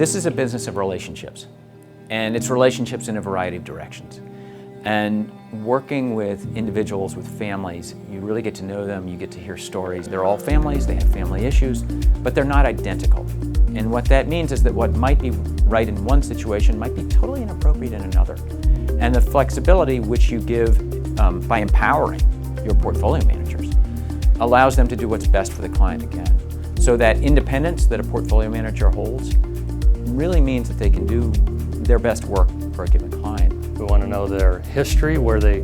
This is a business of relationships, and it's relationships in a variety of directions. And working with individuals, with families, you really get to know them, you get to hear stories. They're all families, they have family issues, but they're not identical. And what that means is that what might be right in one situation might be totally inappropriate in another. And the flexibility which you give by empowering your portfolio managers allows them to do what's best for the client again. So that independence that a portfolio manager holds really means that they can do their best work for a given client. We want to know their history, where they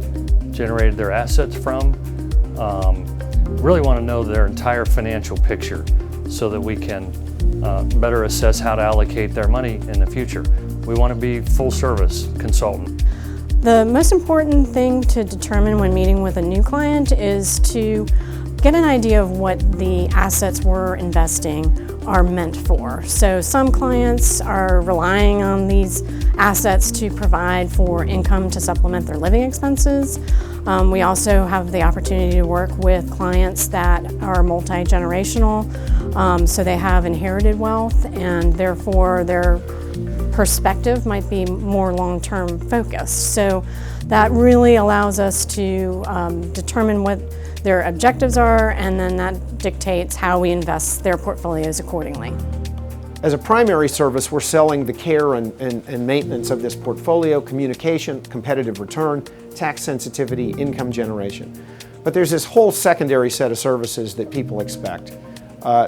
generated their assets from. Really want to know their entire financial picture so that we can better assess how to allocate their money in the future. We want to be full service consultant. The most important thing to determine when meeting with a new client is to get an idea of what the assets we're investing are meant for. So some clients are relying on these assets to provide for income to supplement their living expenses. We also have the opportunity to work with clients that are multi-generational, so they have inherited wealth and therefore their perspective might be more long-term focused. So that really allows us to determine what their objectives are, and then that dictates how we invest their portfolios accordingly. As a primary service, we're selling the care and maintenance of this portfolio, communication, competitive return, tax sensitivity, income generation. But there's this whole secondary set of services that people expect.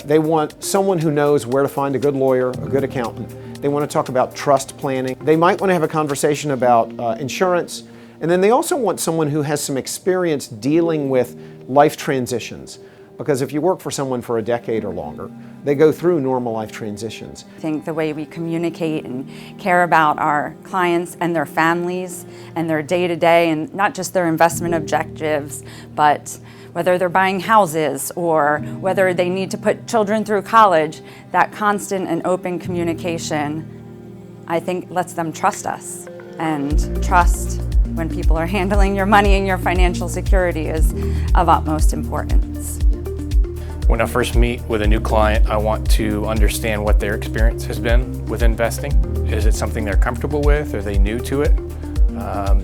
They want someone who knows where to find a good lawyer, a good accountant. They want to talk about trust planning. They might want to have a conversation about insurance. And then they also want someone who has some experience dealing with life transitions. Because if you work for someone for a decade or longer, they go through normal life transitions. I think the way we communicate and care about our clients and their families and their day-to-day, and not just their investment objectives, but whether they're buying houses or whether they need to put children through college, that constant and open communication, I think, lets them trust us. And trust when people are handling your money and your financial security is of utmost importance. When I first meet with a new client, I want to understand what their experience has been with investing. Is it something they're comfortable with? Are they new to it?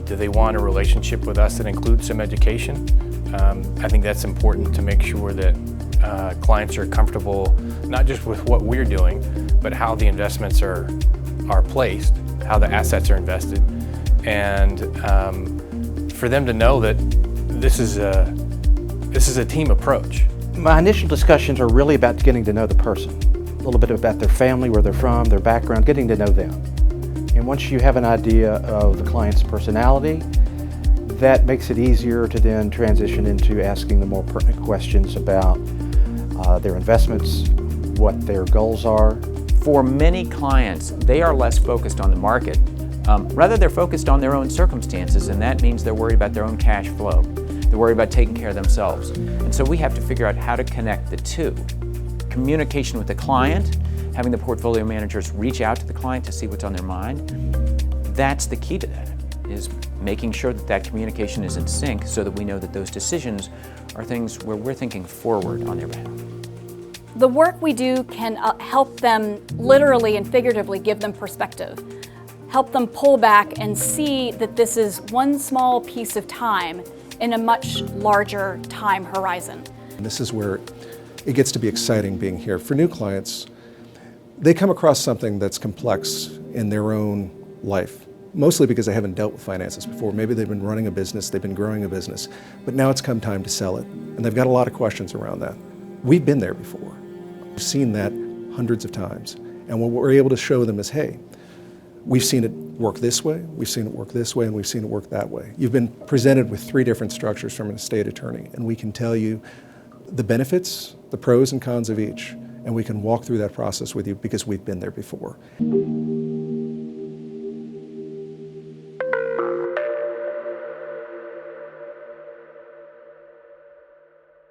Do they want a relationship with us that includes some education? I think that's important to make sure that clients are comfortable not just with what we're doing, but how the investments are placed, how the assets are invested, and for them to know that this is a team approach. My initial discussions are really about getting to know the person, a little bit about their family, where they're from, their background, getting to know them. And once you have an idea of the client's personality, that makes it easier to then transition into asking the more pertinent questions about their investments, what their goals are. For many clients, they are less focused on the market. Rather, they're focused on their own circumstances, and that means they're worried about their own cash flow. They're worried about taking care of themselves. And so we have to figure out how to connect the two. Communication with the client, having the portfolio managers reach out to the client to see what's on their mind. That's the key to that, is making sure that that communication is in sync so that we know that those decisions are things where we're thinking forward on their behalf. The work we do can help them literally and figuratively give them perspective. Help them pull back and see that this is one small piece of time in a much larger time horizon. And this is where it gets to be exciting being here. For new clients, they come across something that's complex in their own life, mostly because they haven't dealt with finances before. Maybe they've been running a business, they've been growing a business, but now it's come time to sell it. And they've got a lot of questions around that. We've been there before. We've seen that hundreds of times. And what we're able to show them is, hey, we've seen it work this way, we've seen it work this way, and we've seen it work that way. You've been presented with 3 different structures from an estate attorney, and we can tell you the benefits, the pros and cons of each, and we can walk through that process with you because we've been there before.